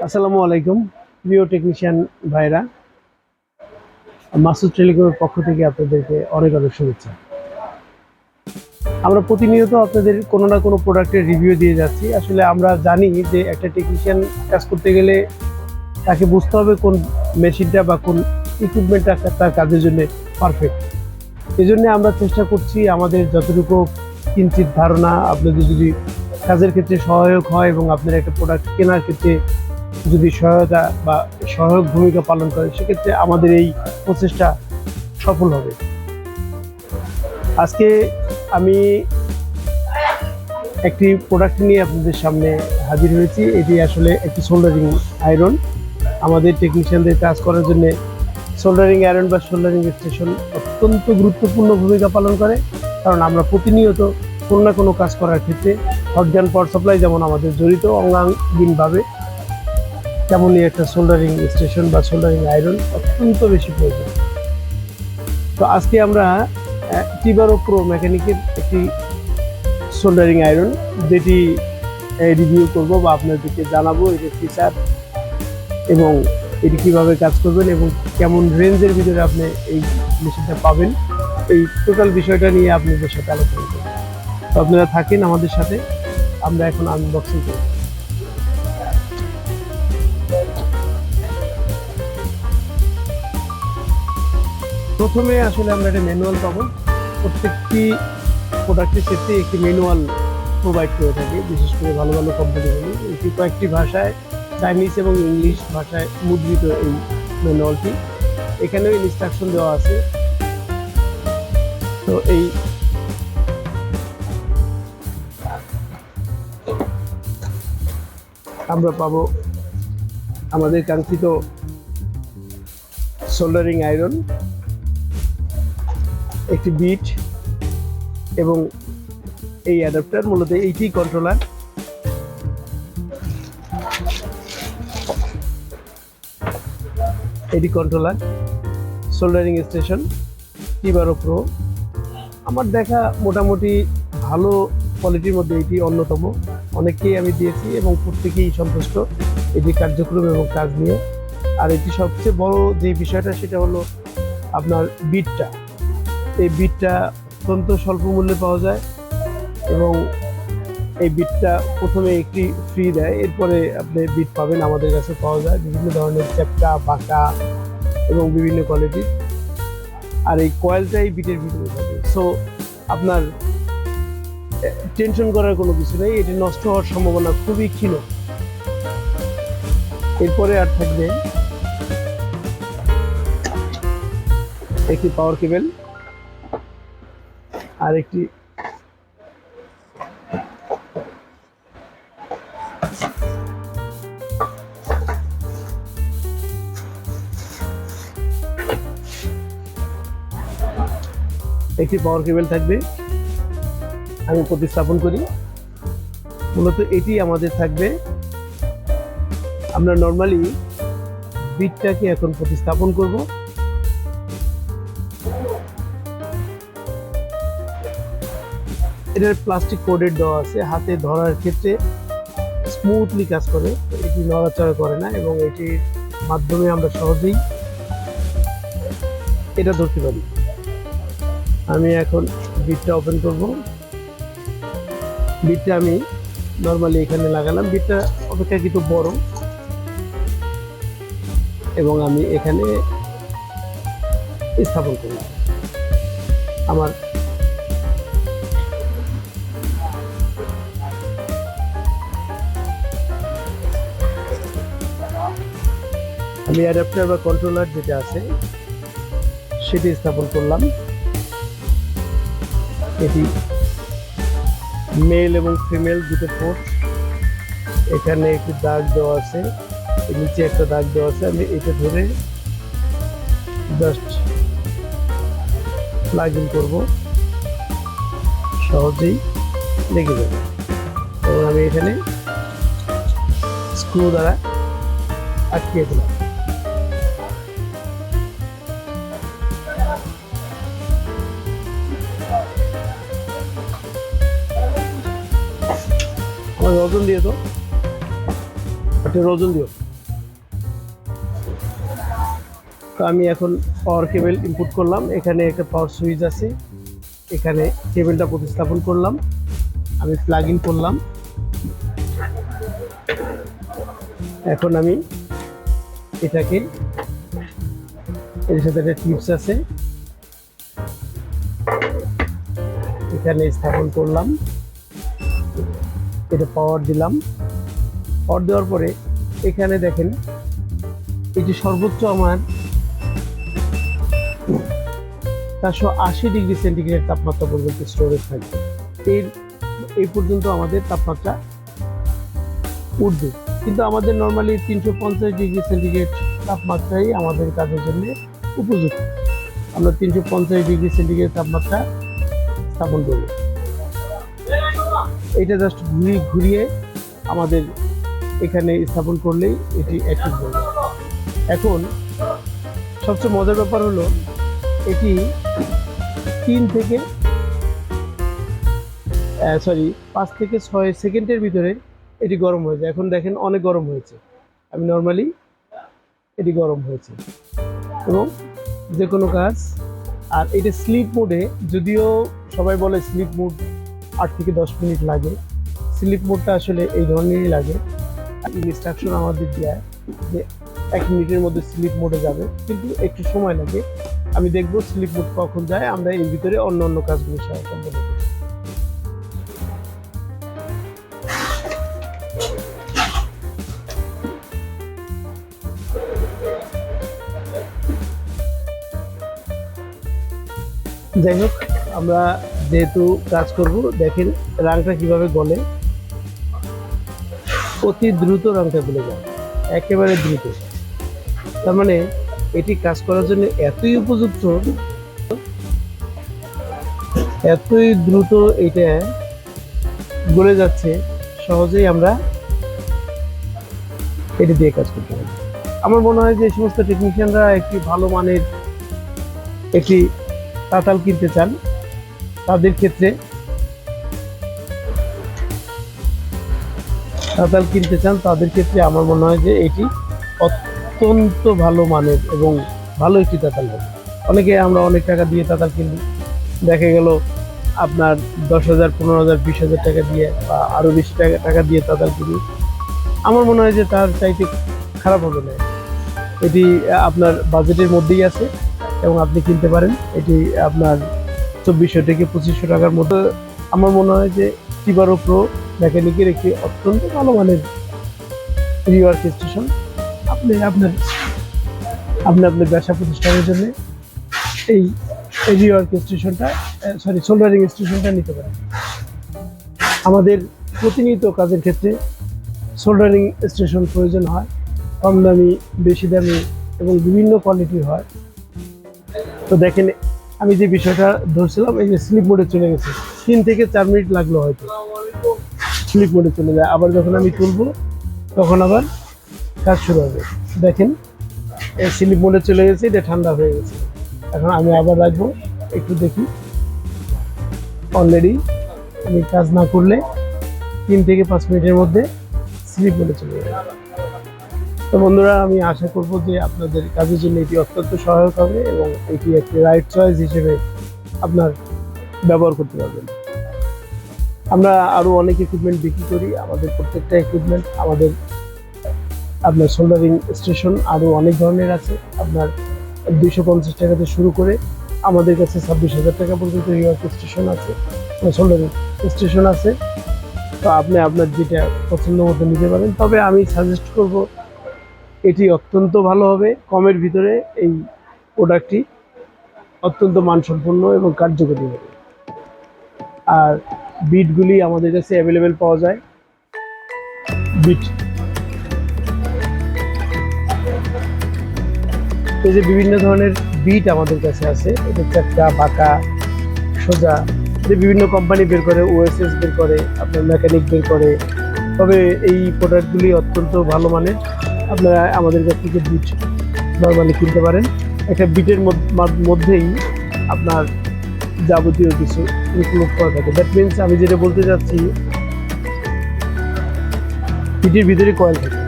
আসসালামু আলাইকুম প্রিয় টেকনিশিয়ান ভাইরা, মাসুদ টেলিকমের পক্ষ থেকে আপনাদেরকে অনেক অনেক শুভেচ্ছা। আমরা প্রতিনিয়ত আপনাদের কোনো না কোনো প্রোডাক্টের রিভিউ দিয়ে যাচ্ছি। আসলে আমরা জানি যে একটা টেকনিশিয়ান কাজ করতে গেলে তাকে বুঝতে হবে কোন মেশিনটা বা কোন ইকুইপমেন্টটা তার কাজের জন্য পারফেক্ট। এই জন্য আমরা চেষ্টা করছি আমাদের যতটুকু কিঞ্চিত ধারণা আপনাদের যদি কাজের ক্ষেত্রে সহায়ক হয় এবং আপনার একটা প্রোডাক্ট কেনার ক্ষেত্রে যদি সহায়তা বা সহায়ক ভূমিকা পালন করে, সেক্ষেত্রে আমাদের এই প্রচেষ্টা সফল হবে। আজকে আমি একটি প্রোডাক্ট নিয়ে আপনাদের সামনে হাজির হয়েছি। এটি আসলে একটি সোল্ডারিং আয়রন। আমাদের টেকনিশিয়ানদের কাজ করার জন্য সোল্ডারিং আয়রন বা সোল্ডারিং স্টেশন অত্যন্ত গুরুত্বপূর্ণ ভূমিকা পালন করে, কারণ আমরা প্রতিনিয়ত কোনো না কোনো কাজ করার ক্ষেত্রে হট গান পাওয়ার সাপ্লাই যেমন আমাদের জড়িত অঙ্গাঙ্গিনভাবে, তেমনই একটা সোল্ডারিং স্টেশন বা সোল্ডারিং আয়রন অত্যন্ত বেশি প্রয়োজন। তো আজকে আমরা টিবারো প্রো মেকানিকের একটি সোল্ডারিং আয়রন যেটি রিভিউ করব বা আপনাদেরকে জানাবো এটির ফিচার এবং এটি কীভাবে কাজ করবেন এবং কেমন রেঞ্জের ভিতরে আপনি এই মেশিনটা পাবেন, এই টোটাল বিষয়টা নিয়ে আপনাদের সাথে আলোচনা করব। তো আপনারা থাকেন আমাদের সাথে, আমরা এখন আনবক্সিং করব। প্রথমে আসলে আমরা একটা ম্যানুয়াল পাবো। প্রত্যেকটি প্রোডাক্টের ক্ষেত্রে একটি ম্যানুয়াল প্রোভাইড করে থাকি, বিশেষ করে ভালো ভালো কোম্পানিগুলি। এটি কয়েকটি ভাষায়, চাইনিজ এবং ইংলিশ ভাষায় মুদ্রিত এই ম্যানুয়ালটি। এখানেও ইনস্ট্রাকশন দেওয়া আছে। তো এই আমরা পাবো আমাদের কাঙ্ক্ষিত সোল্ডারিং আয়রন, একটি বিট এবং এই অ্যাডাপ্টার, মূলত এইটি কন্ট্রোলার। এটি কন্ট্রোলার, সোল্ডারিং স্টেশন, টিবারো প্রো। আমার দেখা মোটামুটি ভালো কোয়ালিটির মধ্যে এটি অন্যতম। অনেককেই আমি দিয়েছি এবং প্রত্যেকেই সন্তুষ্ট এটি কার্যক্রম এবং কাজ নিয়ে। আর এটি সবচেয়ে বড় যে বিষয়টা সেটা হলো আপনার বিটটা। এই বিটটা অত্যন্ত স্বল্প মূল্যে পাওয়া যায় এবং এই বিটটা প্রথমে একটি ফ্রি দেয়, এরপরে আপনি বিট পাবেন। আমাদের কাছে পাওয়া যায় বিভিন্ন ধরনের চ্যাপটা, বাঁকা এবং বিভিন্ন কোয়ালিটির। আর এই কয়েলটাই বিটের ভিতরে থাকে। সো আপনার টেনশন করার কোনো কিছু নেই, এটি নষ্ট হওয়ার সম্ভাবনা খুবই ক্ষীণ। এরপরে আর থাকবে একটি পাওয়ার কেবল আর একটি পাওয়ার কেবল থাকবে। আমি প্রতিস্থাপন করি। মূলত এটি আমাদের থাকবে। আমরা নর্মালি বিটটাকে এখন প্রতিস্থাপন করব। এটার প্লাস্টিক কোডেড দেওয়া আছে, হাতে ধরার ক্ষেত্রে স্মুথলি কাজ করে, এটি নড়াচড়া করে না এবং এটির মাধ্যমে আমরা সহজেই এটা ধরতে পারি। আমি এখন বিটটা ওপেন করব। বিটটা আমি নর্মালি এখানে লাগালাম। বিটটা অপেক্ষাকৃত বড় এবং আমি এখানে স্থাপন করলাম। আমার আমি অ্যাডাপ্টার বা কন্ট্রোলার যেটা আছে সেটি স্থাপন করলাম। এটি মেল এবং ফিমেল দুটো পোর্ট। এখানে একটি দাগ দেওয়া আছে, নিচে একটা দাগ দেওয়া আছে। আমি এটা ধরে জাস্ট প্লাগ ইন করবো, সহজেই লেগে যাবে। এবং আমি এখানে স্ক্রু দ্বারা আটকিয়ে দিলাম। আমার রজন দিয়ে তো, একটা রজন দিও। তো আমি এখন পাওয়ার কেবল ইনপুট করলাম, এখানে একটা পাওয়ার সুইচ আছে, এখানে কেবলটা প্রতিস্থাপন করলাম, আমি প্লাগ ইন করলাম। এখন আমি এটাকে, এর সাথে একটা টিপস আছে, এখানে স্থাপন করলাম, এটা পাওয়ার দিলাম। পাওয়ার দেওয়ার পরে এখানে দেখেন এটি সর্বোচ্চ আমার 480°C তাপমাত্রা পর্যন্ত স্টোরেজ থাকবে। এই পর্যন্ত আমাদের তাপমাত্রা উঠবে, কিন্তু আমাদের নর্মালি 350°C তাপমাত্রাই আমাদের কাজের জন্য উপযুক্ত। আমরা 350°C তাপমাত্রা স্থাপন করব। এটা জাস্ট ঘুরিয়ে আমাদের এখানে স্থাপন করলেই এটি অ্যাক্টিভ হয়ে যাবে। এখন সবচেয়ে মজার ব্যাপার হলো এটি 5 থেকে 6 সেকেন্ডের ভিতরে এটি গরম হয়ে যায়। এখন দেখেন অনেক গরম হয়েছে, আমি নর্মালি এটি গরম হয়েছে এবং যে কোনো কাজ। আর এটা স্লিপ মোডে, যদিও সবাই বলে স্লিপ মোড 8 থেকে 10 মিনিট লাগে, স্লিপ মোডটা আসলে এই ধরনেরই লাগে। ইনস্ট্রাকশন আমাদের দেয় যে 1 মিনিটের মধ্যে স্লিপ মোডে যাবে, কিন্তু একটু সময় লাগে। আমি দেখব স্লিপ মোড কখন যায়, আমরা এর ভিতরে অন্য কাজগুলো সম্পন্ন করি। যাই হোক, আমরা যেহেতু কাজ করব, দেখেন রাংটা কিভাবে গলে, অতি দ্রুত রাংটা গলে যায়, একেবারে দ্রুত। তার মানে এটি কাজ করার জন্য এতই উপযুক্ত, এতই দ্রুত এটা গলে যাচ্ছে, সহজেই আমরা এটি দিয়ে কাজ করতে পারি। আমার মনে হয় যে এই সমস্ত টেকনিশিয়ানরা একটি ভালো মানের একটি তাতাল কিনতে চান, তাদের ক্ষেত্রে আমার মনে হয় যে এটি অত্যন্ত ভালো মানের এবং ভালো একটি তাতাল হবে। আমরা অনেক টাকা দিয়ে তাতাল কিনি, দেখা গেল আপনার 10,000, 15,000, 20,000 টাকা দিয়ে বা আরো বেশি টাকা দিয়ে তাতাল কিনি। আমার মনে হয় যে তার চাইতে খারাপ হবে না, এটি আপনার বাজেটের মধ্যেই আছে এবং আপনি কিনতে পারেন। এটি আপনার 2400 থেকে 2500 টাকার মতো। আমার মনে হয় যে টিবারো প্রো মেকানিকের একটি অত্যন্ত ভালো মানের রিওয়ার্ক স্টেশন। আপনি আপনার ব্যবসা প্রতিষ্ঠানের জন্য এই রিওয়ার্ক স্টেশনটা, সোল্ডারিং স্টেশনটা নিতে পারেন। আমাদের প্রতিনিয়ত কাজের ক্ষেত্রে সোল্ডারিং স্টেশন প্রয়োজন হয়, কম দামি, বেশি দামি এবং বিভিন্ন কোয়ালিটির হয়। তো দেখেন আমি যে বিষয়টা ধরছিলাম, এই যে স্লিপ মোডে চলে গেছে, 3 থেকে 4 মিনিট লাগলো হয়তো, স্লিপ মোডে চলে যায়। আবার যখন আমি তুলবো তখন আবার কাজ শুরু হবে। দেখেন এই স্লিপ মোডে চলে গেছে, এটা ঠান্ডা হয়ে গেছে। এখন আমি আবার রাখবো, একটু দেখি। অলরেডি আমি কাজ না করলে 3 থেকে 5 মিনিটের মধ্যে স্লিপ মোডে চলে যাবে। তো বন্ধুরা, আমি আশা করব যে আপনাদের কাজের জন্য এটি অত্যন্ত সহায়ক হবে এবং এটি একটি রাইট চয়েস হিসেবে আপনার ব্যবহার করতে পারবেন। আমরা আরও অনেক ইকুইপমেন্ট বিক্রি করি, আমাদের প্রত্যেকটা ইকুইপমেন্ট, আপনার সোল্ডারিং স্টেশন আরও অনেক ধরনের আছে। আপনার 250 টাকাতে শুরু করে আমাদের কাছে 26,000 টাকা পর্যন্ত রিওয়ার্ক স্টেশন আছে, সোল্ডারিং স্টেশন আছে। তো আপনি আপনার যেটা পছন্দ মতো নিতে পারেন। তবে আমি সাজেস্ট করব এটি অত্যন্ত ভালো হবে, কমের ভিতরে এই প্রোডাক্টটি অত্যন্ত মানসম্পন্ন এবং কার্যকরী হবে। আর বিটগুলি আমাদের কাছে অ্যাভেলেবেল পাওয়া যায়। বিট, এই যে বিভিন্ন ধরনের বিট আমাদের কাছে আছে, এটা চারটা, বাঁকা, সোজা, যে বিভিন্ন কোম্পানি বের করে, ওএসএস বের করে, আপনার মেকানিক বের করে। তবে এই প্রোডাক্টগুলি অত্যন্ত ভালো মানের। আপনারা আমাদের কাছ থেকে বিট নর্মালি কিনতে পারেন। একটা বিটের মধ্যেই আপনার যাবতীয় কিছু ইনক্লুড করা থাকে। দ্যাট মিনস আমি যেটা বলতে চাচ্ছি, বিটের ভিতরে কয়েল থাকে।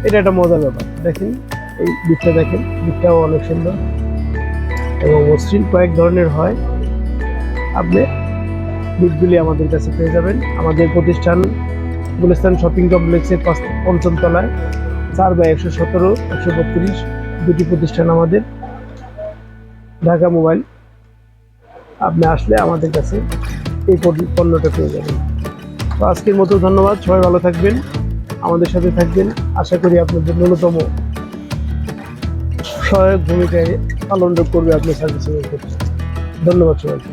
এটা একটা মজার ব্যাপার। দেখেন এই বিটটা দেখেন, বিটটাও অনেক সুন্দর এবং মসৃণ কয়েক ধরনের হয়। আপনি বিটগুলি আমাদের কাছে পেয়ে যাবেন। আমাদের প্রতিষ্ঠান গুলিস্তান শপিং কমপ্লেক্সের পঞ্চম তলায় 4/117, 132 দুটি প্রতিষ্ঠান আমাদের। ঢাকা মোবাইল, আপনি আসলে আমাদের কাছে এই পণ্যটা পেয়ে যাবেন। তো আজকের মতো ধন্যবাদ, সবাই ভালো থাকবেন, আমাদের সাথে থাকবেন। আশা করি আপনাদের ন্যূনতম সহায়ক ভূমিকায় পালন করবে আপনার সার্ভিসিংয়ের ক্ষেত্রে। ধন্যবাদ সবাইকে।